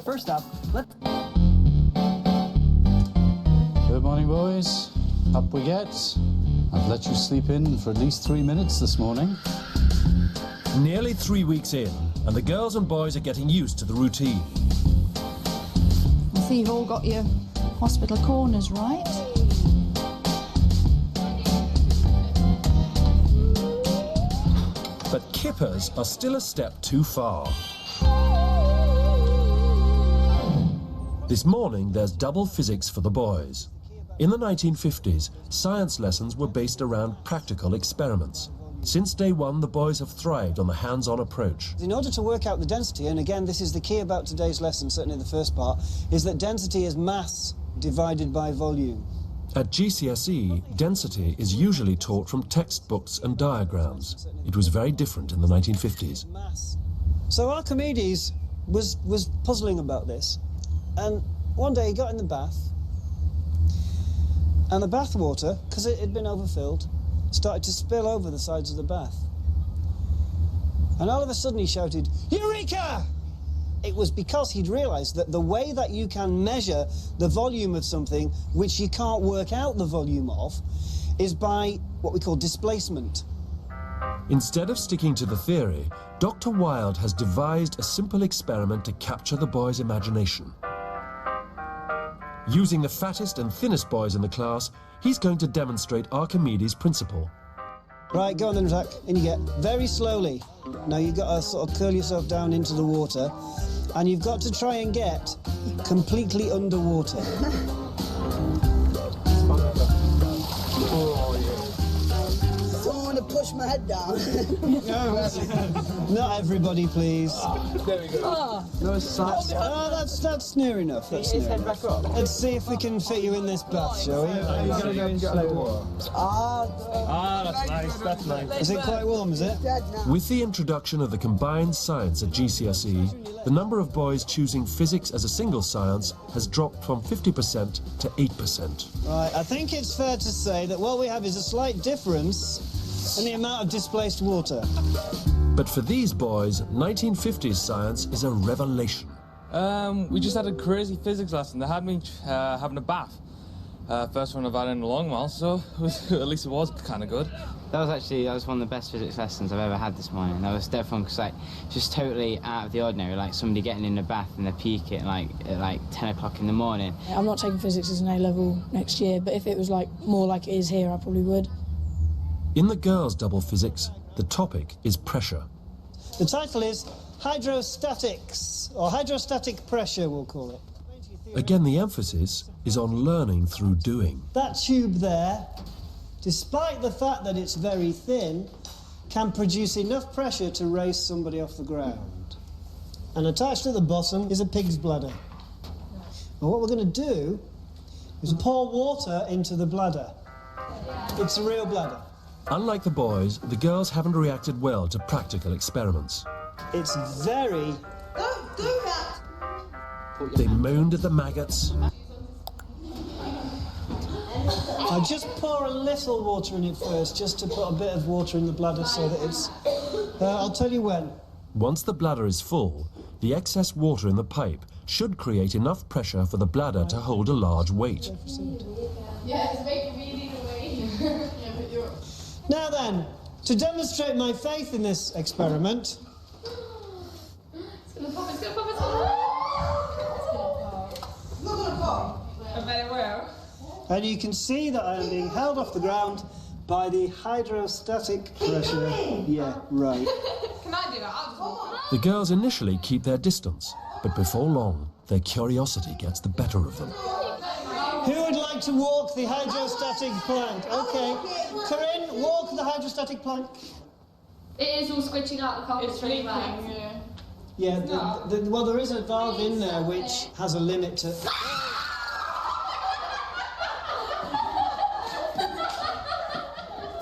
First up, let's... Good morning, boys. Up we get. I've let you sleep in for at least 3 minutes this morning. Nearly 3 weeks in, and the girls and boys are getting used to the routine. I see you've all got your hospital corners right. But kippers are still a step too far. This morning, there's double physics for the boys. In the 1950s, science lessons were based around practical experiments. Since day one, the boys have thrived on the hands-on approach. In order to work out the density, and again, this is the key about today's lesson, certainly the first part, is that density is mass divided by volume. At GCSE, density is usually taught from textbooks and diagrams. It was very different in the 1950s. So Archimedes was puzzling about this, and one day he got in the bath, and the bath water, because it had been overfilled, started to spill over the sides of the bath. And all of a sudden he shouted, "Eureka!" It was because he'd realized that the way that you can measure the volume of something which you can't work out the volume of is by what we call displacement. Instead of sticking to the theory, Dr. Wilde has devised a simple experiment to capture the boys' imagination. Using the fattest and thinnest boys in the class, he's going to demonstrate Archimedes' principle. Right, go on then, Zach. In you get. Very slowly. Now you've got to sort of curl yourself down into the water, and you've got to try and get completely underwater. Someone to push my head down. Not everybody, please. There we go. No, it's Oh, that's near enough. That's near head enough. back up. Let's see if we can fit you in this bath, shall we? Get a load of water. Ah, That's nice. Is it quite warm, is it? dead now. With the introduction of the combined science at GCSE, the number of boys choosing physics as a single science has dropped from 50% to 8%. Right, I think it's fair to say that what we have is a slight difference in the amount of displaced water. But for these boys, 1950s science is a revelation. We just had a crazy physics lesson. They had me having a bath. First one I've had in a long while, so at least it was kind of good. That was one of the best physics lessons I've ever had this morning. That was dead fun because just totally out of the ordinary, like somebody getting in the bath in the peak at like 10 o'clock in the morning. I'm not taking physics as an A-level next year, but if it was more like it is here, I probably would. In the girls' double physics, the topic is pressure. The title is Hydrostatics, or hydrostatic pressure, we'll call it. Again, the emphasis is on learning through doing. That tube there, despite the fact that it's very thin, can produce enough pressure to raise somebody off the ground. And attached at the bottom is a pig's bladder. And what we're going to do is pour water into the bladder. It's a real bladder. Unlike the boys, the girls haven't reacted well to practical experiments. It's very... Don't do that! They moaned at the maggots. I just pour a little water in it first, just to put a bit of water in the bladder so that it's... I'll tell you when. Once the bladder is full, the excess water in the pipe should create enough pressure for the bladder to hold a large weight. Now then, to demonstrate my faith in this experiment... And you can see that I am being held off the ground by the hydrostatic pressure. Yeah, right. Can I do that? The girls initially keep their distance, but before long, their curiosity gets the better of them. Who would like to walk the hydrostatic plank? Okay. Corinne, walk the hydrostatic plank. It is all squishing out the carpet straight back. Yeah, well, there is a valve in there which has a limit to...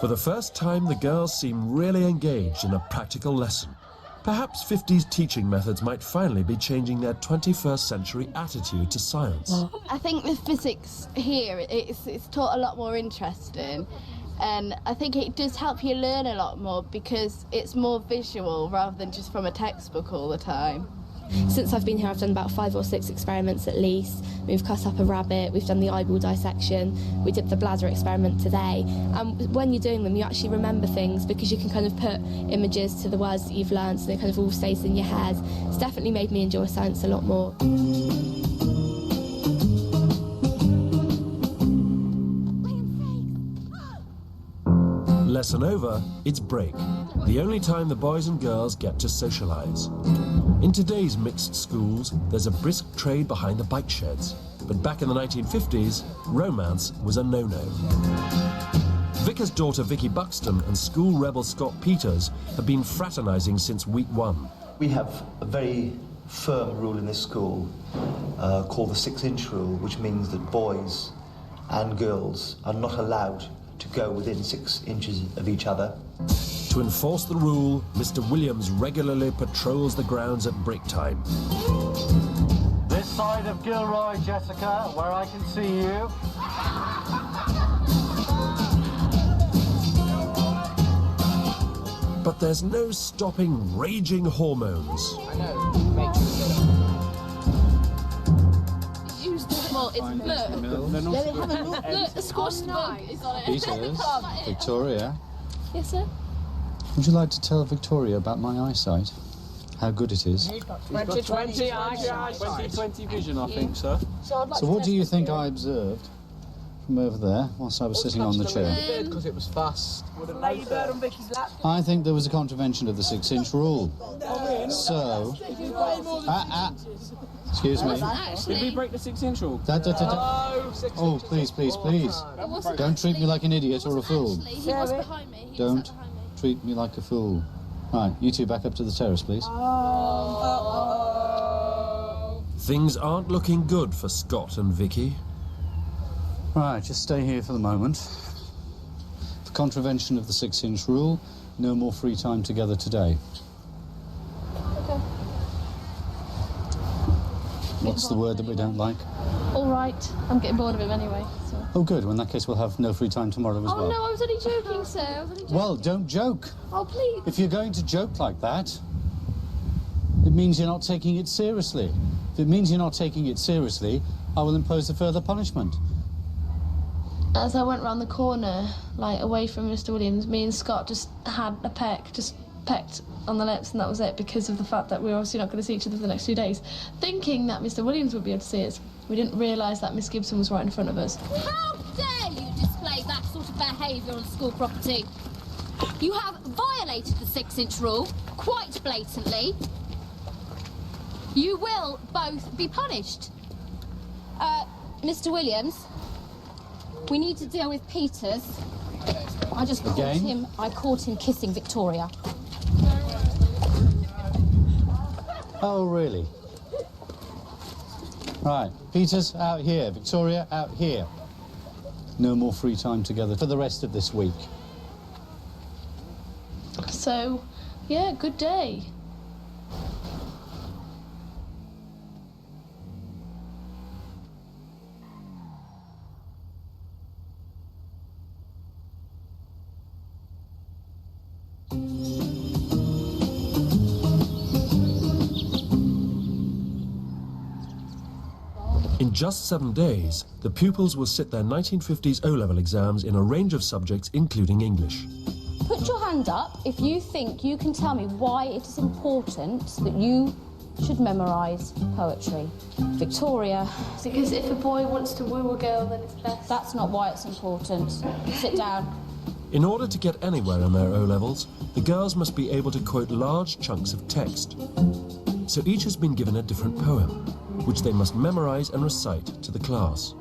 For the first time, the girls seem really engaged in a practical lesson. Perhaps 50s teaching methods might finally be changing their 21st century attitude to science. I think the physics here, it's taught a lot more interesting, and I think it does help you learn a lot more because it's more visual rather than just from a textbook all the time. Since I've been here, I've done about 5 or 6 experiments at least. We've cut up a rabbit, we've done the eyeball dissection, we did the bladder experiment today. And when you're doing them, you actually remember things because you can kind of put images to the words that you've learned, and it kind of all stays in your head. It's definitely made me enjoy science a lot more. Lesson over, it's break. The only time the boys and girls get to socialise. In today's mixed schools, there's a brisk trade behind the bike sheds. But back in the 1950s, romance was a no-no. Vicar's daughter Vicky Buxton and school rebel Scott Peters have been fraternising since week 1. We have a very firm rule in this school called the 6-inch rule, which means that boys and girls are not allowed to go within 6 inches of each other. To enforce the rule, Mr. Williams regularly patrols the grounds at break time. This side of Gilroy, Jessica, where I can see you. But there's no stopping raging hormones. I know. Well, look, the squash bug is on it. Peters, Victoria. Yes, sir? Would you like to tell Victoria about my eyesight? How good it is? 20/20 vision, I think, sir. So what do you think I observed from over there whilst I was sitting on the chair? Because it was fast. Ladybird on Vicky's lap. I think there was a contravention of the 6-inch rule. So... Excuse me. Did we break the 6-inch rule? Oh, please, please, please. Don't treat me like an idiot or a fool. He was behind me. Don't treat me like a fool. Right, you two back up to the terrace, please. Things aren't looking good for Scott and Vicky. Right, just stay here for the moment. For contravention of the 6-inch rule, no more free time together today. Okay. What's the word that we don't like? All right. I'm getting bored of him anyway, so... Oh, good. Well, in that case, we'll have no free time tomorrow as well. Oh, no, I was only joking, sir. I was only joking. Well, don't joke. Oh, please. If you're going to joke like that, it means you're not taking it seriously. If it means you're not taking it seriously, I will impose a further punishment. As I went round the corner, like, away from Mr. Williams, me and Scott just had a peck, just pecked on the lips, and that was it, because of the fact that we were obviously not going to see each other for the next 2 days. Thinking that Mr. Williams would be able to see us, we didn't realise that Miss Gibson was right in front of us. How dare you display that sort of behaviour on school property? You have violated the 6-inch rule, quite blatantly. You will both be punished. Mr. Williams, we need to deal with Peters. I caught him kissing Victoria. Oh, really? Right, Peters, out here. Victoria, out here. No more free time together for the rest of this week. So, yeah, good day. In just 7 days, the pupils will sit their 1950s O-level exams in a range of subjects, including English. Put your hand up if you think you can tell me why it is important that you should memorise poetry. Victoria. Because if a boy wants to woo a girl, then it's best. That's not why it's important. Sit down. In order to get anywhere in their O-levels, the girls must be able to quote large chunks of text. So each has been given a different poem, which they must memorise and recite to the class.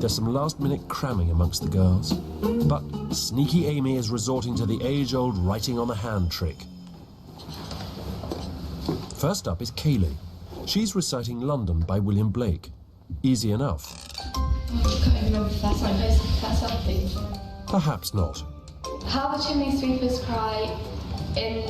There's some last-minute cramming amongst the girls, but sneaky Amy is resorting to the age-old writing on the hand trick. First up is Kayleigh. She's reciting London by William Blake. Easy enough. Perhaps not. How the chimney sweepers cry in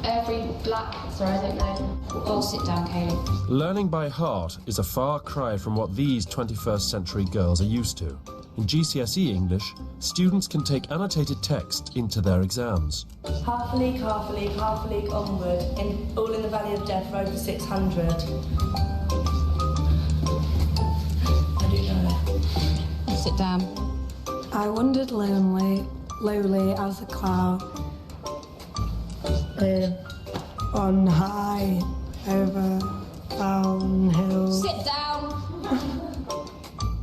every black... Sorry, I don't know. Oh, sit down, Kayleigh. Learning by heart is a far cry from what these 21st century girls are used to. In GCSE English, students can take annotated text into their exams. Half a league, half a league, half a league onward, all in the Valley of Death for over 600. I do know it. Sit down. I wandered lowly as a cloud, on high over down hills. Sit down.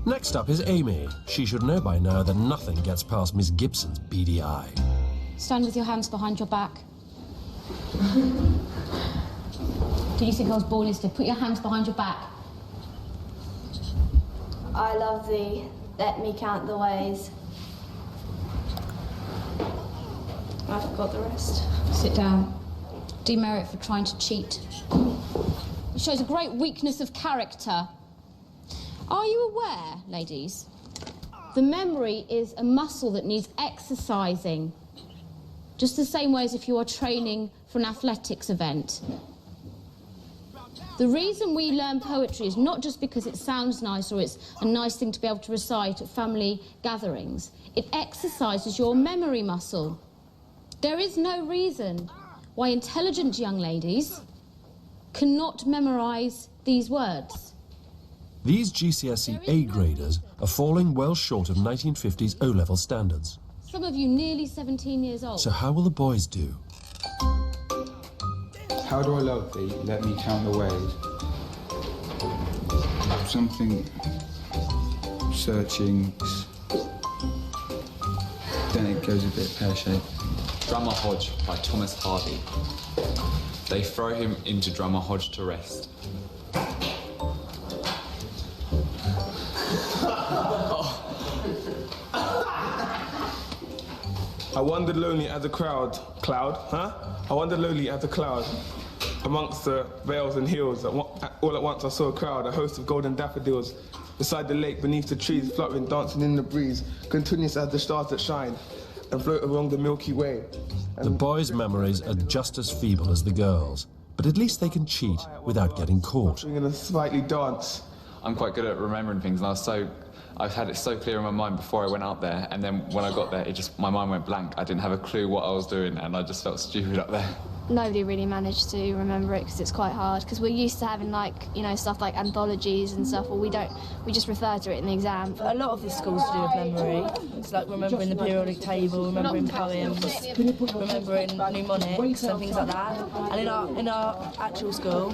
Next up is Amy. She should know by now that nothing gets past Miss Gibson's beady eye. Stand with your hands behind your back. Do you think I was born yesterday? Put your hands behind your back. I love thee, let me count the ways. I forgot the rest. Sit down. Demerit for trying to cheat. It shows a great weakness of character. Are you aware, ladies? The memory is a muscle that needs exercising. Just the same way as if you are training for an athletics event. The reason we learn poetry is not just because it sounds nice or it's a nice thing to be able to recite at family gatherings. It exercises your memory muscle. There is no reason why intelligent young ladies cannot memorise these words. These GCSE A graders are falling well short of 1950s O-level standards. Some of you nearly 17 years old. So how will the boys do? How do I love thee? Let me count the ways. Something searching. Then it goes a bit pear-shaped. Drummer Hodge by Thomas Hardy. They throw him into Drummer Hodge to rest. I wandered lonely as a cloud, I wandered lonely as a cloud, amongst the vales and hills. All at once I saw a crowd, a host of golden daffodils, beside the lake, beneath the trees, fluttering, dancing in the breeze, continuous as the stars that shine, and float along the Milky Way. The boys' memories are just as feeble as the girls', but at least they can cheat without getting caught. In a sprightly dance. I'm quite good at remembering things, and I've had it so clear in my mind before I went out there, and then when I got there, my mind went blank. I didn't have a clue what I was doing, and I just felt stupid up there. Nobody really managed to remember it because it's quite hard, because we're used to having stuff like anthologies and stuff, or we just refer to it in the exam. A lot of this school's to do with memory. It's like remembering the periodic table, remembering poems, remembering mnemonics and things like that. And in our actual school,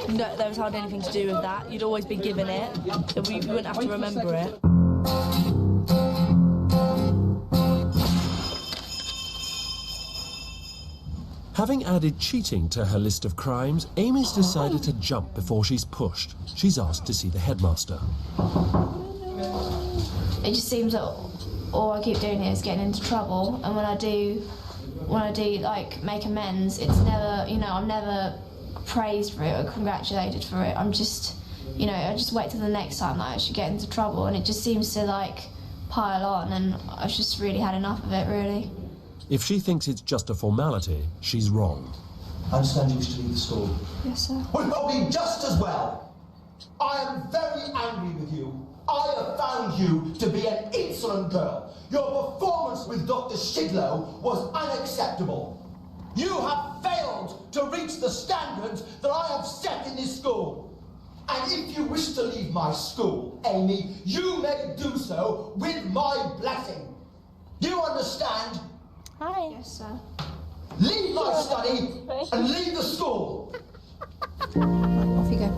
no, there was hardly anything to do with that. You'd always be given it, we wouldn't have to remember it. Having added cheating to her list of crimes, Amy's decided to jump before she's pushed. She's asked to see the headmaster. It just seems that all I keep doing is getting into trouble, and when I do like make amends, it's never, I'm never praised for it or congratulated for it. I'm just, I just wait till the next time that I actually get into trouble, and it just seems to pile on, and I've just really had enough of it, really. If she thinks it's just a formality, she's wrong. I understand you wish to leave the school. Yes, sir. Well, probably just as well. I am very angry with you. I have found you to be an insolent girl. Your performance with Dr. Shidlow was unacceptable. You have failed to reach the standards that I have set in this school. And if you wish to leave my school, Amy, you may do so with my blessing. You understand? Hi. Yes, sir. Leave my study and leave the school. Off you go.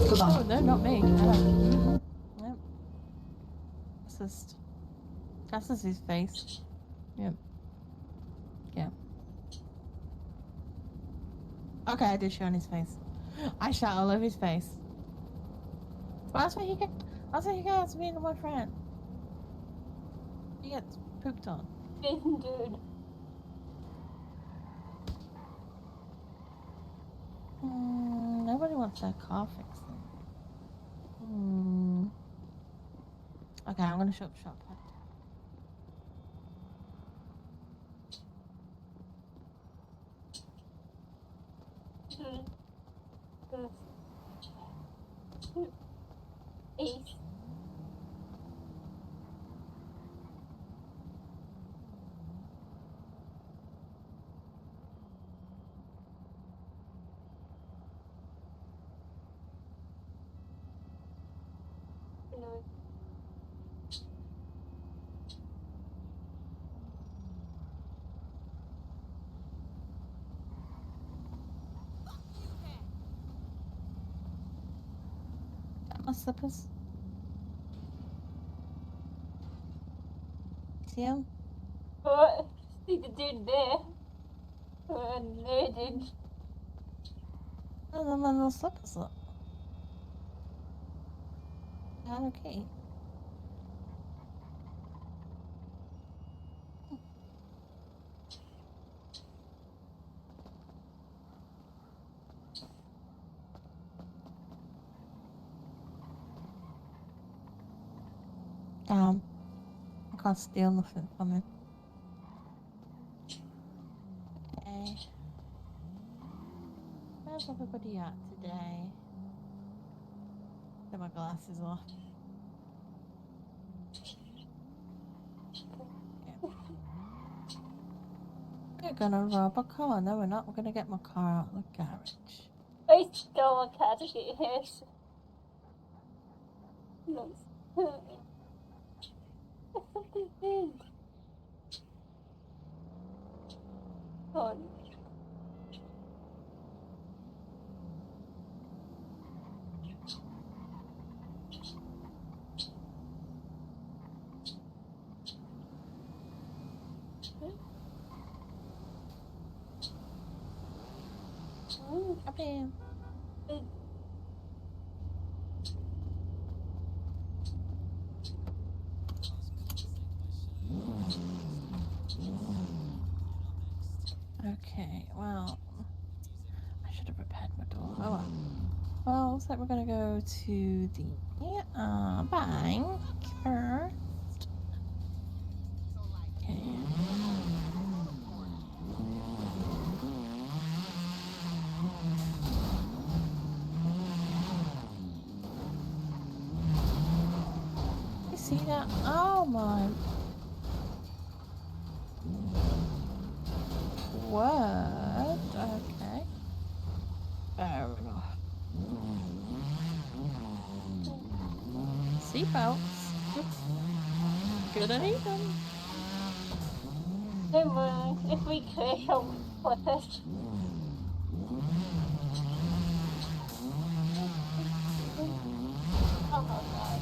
Goodbye. Oh, no, not me. No. Yep. That's just his face. Yep. Yeah. Okay, I did show on his face. I shot all over his face. Well, that's what he gets being my friend. He gets pooped on. Dude. Nobody wants that car fixing. Okay, I'm gonna show up shop. my slippers. See him? What? See the dude there. No, dude. Oh, the my little slippers look. Hello Kitty. Damn. I can't steal nothing from him. Okay. Where's everybody at today? Get my glasses off. We're gonna rob a car. No, we're not. We're gonna get my car out of the garage. I stole a car to get his. No. Something big. Oh. Up here. Okay, well, I should have repaired my door. Oh well. Well, looks like we're gonna go to the bank first. Okay. You see that? Oh my. What? Okay. Fair enough. Seatbelts. Good at even. Don't worry, if we could help with this. Oh my god.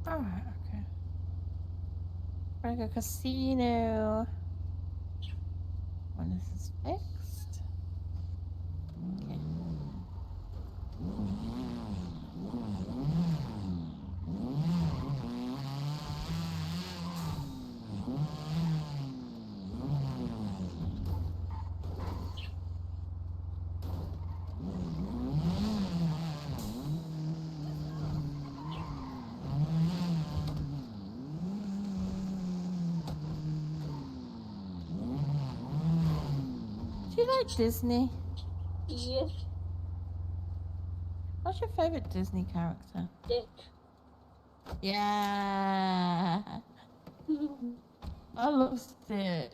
Alright, okay. We're gonna go casino. When this is fixed. Okay. Do you like Disney? Yes. What's your favorite Disney character? Dick. Yeah. I lost it.